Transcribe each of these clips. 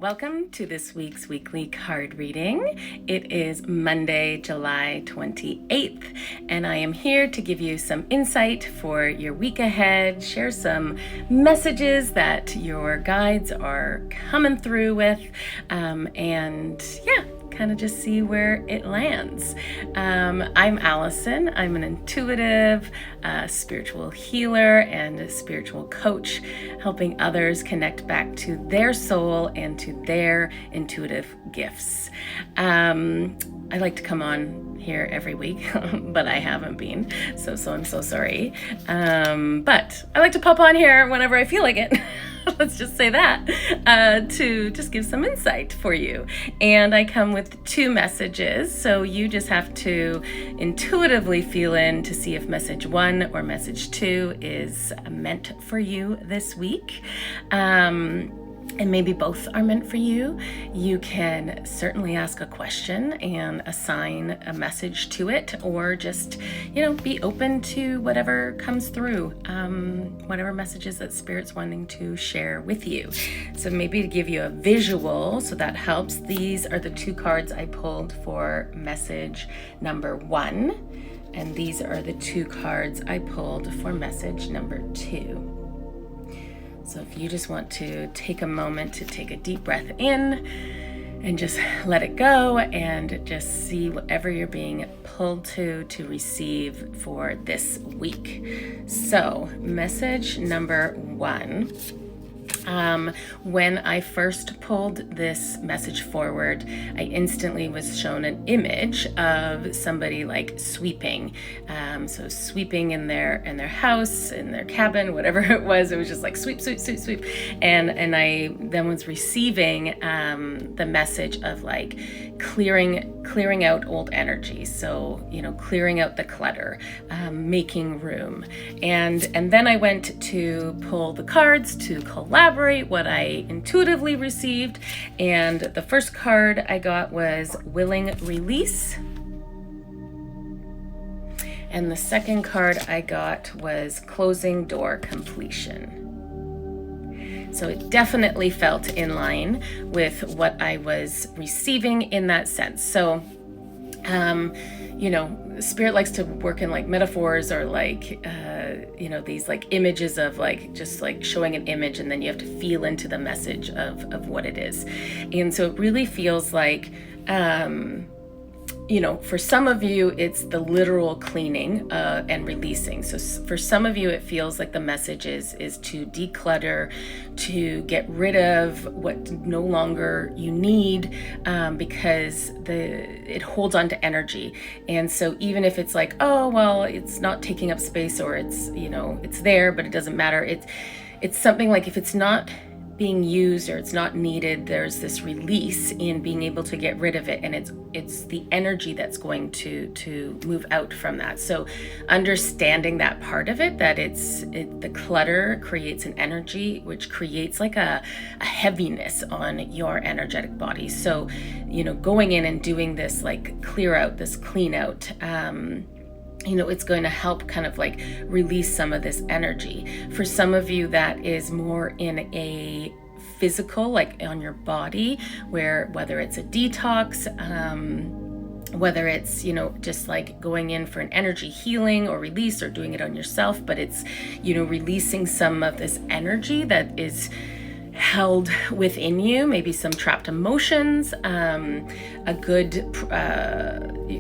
Welcome to this week's weekly card reading. It is Monday, July 28th, and I am here to give you some insight for your week ahead, share some messages that your guides are coming through with, kind of just see where it lands. I'm Allison. I'm an intuitive, spiritual healer and a spiritual coach, helping others connect back to their soul and to their intuitive gifts. I like to come on here every week, but I haven't been, so I'm so sorry. But I like to pop on here whenever I feel like it. Let's just say that, to just give some insight for you. And I come with two messages, so you just have to intuitively feel in to see if message 1 or message 2 is meant for you this week. And maybe both are meant for you. You can certainly ask a question and assign a message to it, or just, be open to whatever comes through, whatever messages that Spirit's wanting to share with you. So maybe to give you a visual, so that helps. These are the two cards I pulled for message number 1, and these are the two cards I pulled for message number 2. So if you just want to take a moment to take a deep breath in and just let it go and just see whatever you're being pulled to receive for this week. So message number 1. When I first pulled this message forward, I instantly was shown an image of somebody like sweeping. So sweeping in their house, in their cabin, whatever it was just like sweep, sweep, sweep, sweep. And I then was receiving the message of like clearing out old energy. So, clearing out the clutter, making room. And then I went to pull the cards to collaborate what I intuitively received. And the first card I got was Willing Release. And the second card I got was Closing Door Completion. So it definitely felt in line with what I was receiving in that sense. So, Spirit likes to work in like metaphors or like, these like images of like, just like showing an image, and then you have to feel into the message of what it is. And so it really feels like, for some of you, it's the literal cleaning and releasing. So for some of you, it feels like the message is to declutter, to get rid of what no longer you need, because it holds on to energy. And so even if it's like, oh, well, it's not taking up space, or it's, it's there, but it doesn't matter. It's something like if it's not being used or it's not needed, there's this release in being able to get rid of it, and it's the energy that's going to move out from that. So understanding that part of it, that the clutter creates an energy which creates like a heaviness on your energetic body. So going in and doing this like clear out, this clean out, it's going to help kind of like release some of this energy. For some of you, that is more in a physical, like on your body, whether it's a detox, whether it's, just like going in for an energy healing or release, or doing it on yourself, but it's, releasing some of this energy that is held within you, maybe some trapped emotions. A good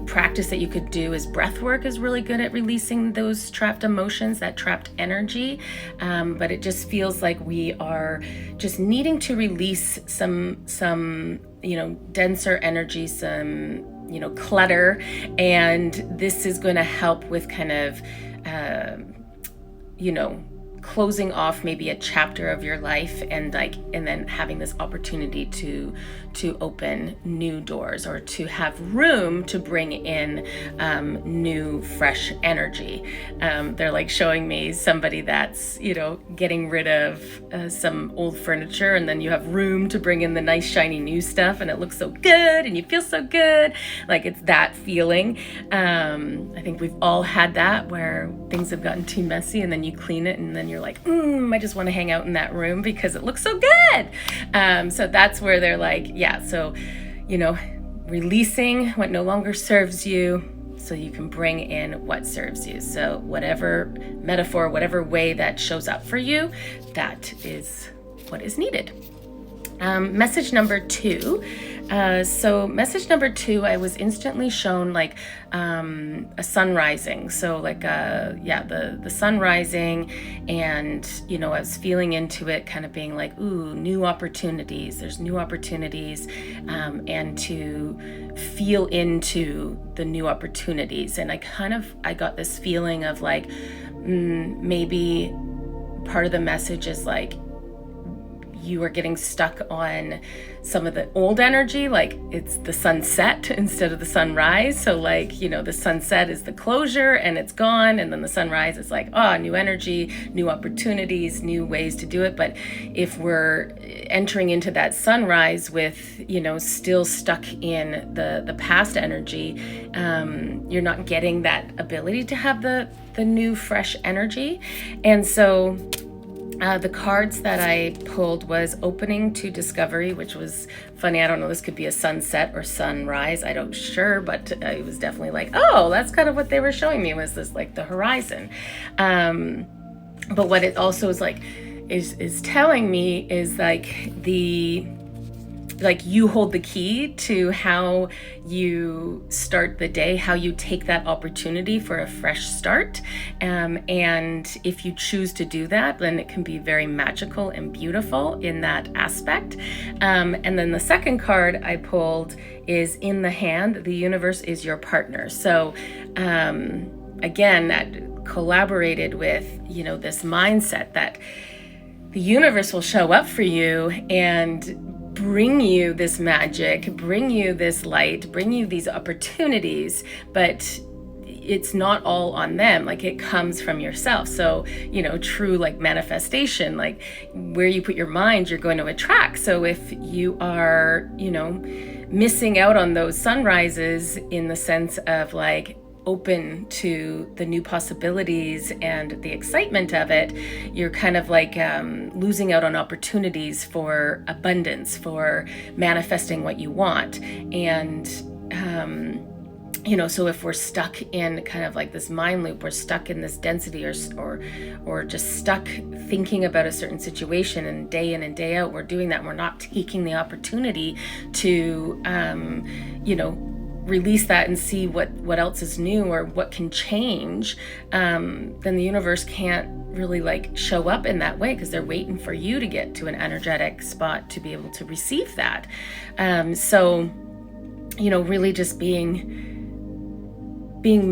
practice that you could do is breath work is really good at releasing those trapped emotions, that trapped energy. But it just feels like we are just needing to release some denser energy, some clutter, and this is going to help with kind of closing off maybe a chapter of your life, and then having this opportunity to open new doors, or to have room to bring in new fresh energy. They're like showing me somebody that's getting rid of some old furniture, and then you have room to bring in the nice shiny new stuff, and it looks so good and you feel so good. Like it's that feeling. I think we've all had that, where things have gotten too messy, and then you clean it, and then you're you're like, I just want to hang out in that room because it looks so good. So that's where they're like, yeah, so, releasing what no longer serves you so you can bring in what serves you. So whatever metaphor, whatever way that shows up for you, that is what is needed. Message number 2. So message number 2, I was instantly shown like a sun rising. So like the sun rising, and I was feeling into it, kind of being like, ooh, new opportunities. There's new opportunities, and to feel into the new opportunities. And I got this feeling of like maybe part of the message is like, you are getting stuck on some of the old energy, like it's the sunset instead of the sunrise. So like, the sunset is the closure and it's gone. And then the sunrise is like, new energy, new opportunities, new ways to do it. But if we're entering into that sunrise with, still stuck in the past energy, you're not getting that ability to have the new fresh energy. And so the cards that I pulled was Opening to Discovery, which was funny. I don't know, this could be a sunset or sunrise. I don't sure, but it was definitely like, oh, that's kind of what they were showing me, was this like the horizon. But what it also is like, is telling me is like you hold the key to how you start the day, how you take that opportunity for a fresh start. And if you choose to do that, then it can be very magical and beautiful in that aspect. And then the second card I pulled is In the Hand, the universe is your partner. So again, that collaborated with, this mindset that the universe will show up for you and bring you this magic, bring you this light, bring you these opportunities, but it's not all on them. Like it comes from yourself. So, true like manifestation, like where you put your mind, you're going to attract. So if you are, missing out on those sunrises in the sense of like open to the new possibilities and the excitement of it, you're kind of like losing out on opportunities for abundance, for manifesting what you want. And so if we're stuck in kind of like this mind loop, we're stuck in this density, or just stuck thinking about a certain situation, and day in and day out we're doing that, and we're not taking the opportunity to release that and see what else is new or what can change, then the universe can't really like show up in that way, because they're waiting for you to get to an energetic spot to be able to receive that. So really just being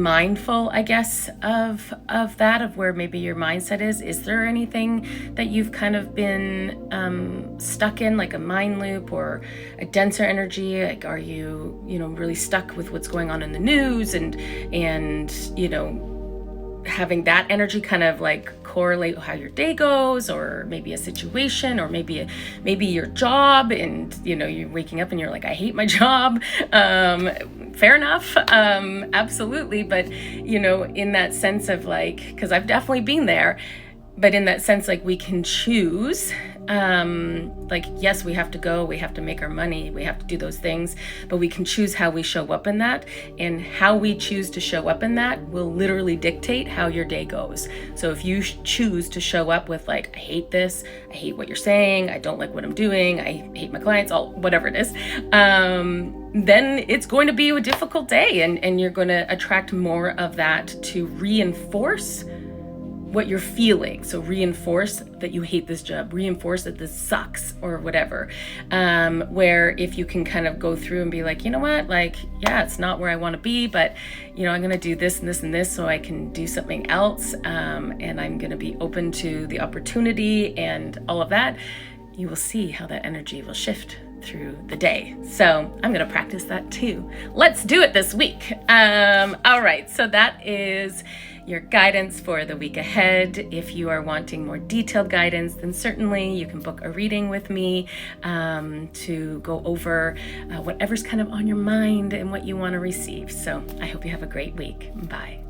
mindful, I guess, of that, of where maybe your mindset is. Is there anything that you've kind of been stuck in, like a mind loop or a denser energy? Like, are you, really stuck with what's going on in the news and having that energy kind of like correlate how your day goes, or maybe a situation, or maybe your job, and you're waking up and you're like, I hate my job. Fair enough. Absolutely. But in that sense of like, because I've definitely been there, but in that sense, like we can choose, like, yes, we have to go, we have to make our money, we have to do those things, but we can choose how we show up in that, and how we choose to show up in that will literally dictate how your day goes. So if you choose to show up with like, I hate this, I hate what you're saying, I don't like what I'm doing, I hate my clients, whatever it is, then it's going to be a difficult day, and you're going to attract more of that to reinforce what you're feeling. So reinforce that you hate this job, reinforce that this sucks, or whatever. Where if you can kind of go through and be like, you know what, like, yeah, it's not where I want to be, but I'm going to do this and this and this so I can do something else. And I'm going to be open to the opportunity and all of that. You will see how that energy will shift through the day. So I'm going to practice that too. Let's do it this week. All right. So that is your guidance for the week ahead. If you are wanting more detailed guidance, then certainly you can book a reading with me to go over whatever's kind of on your mind and what you want to receive. So I hope you have a great week. Bye.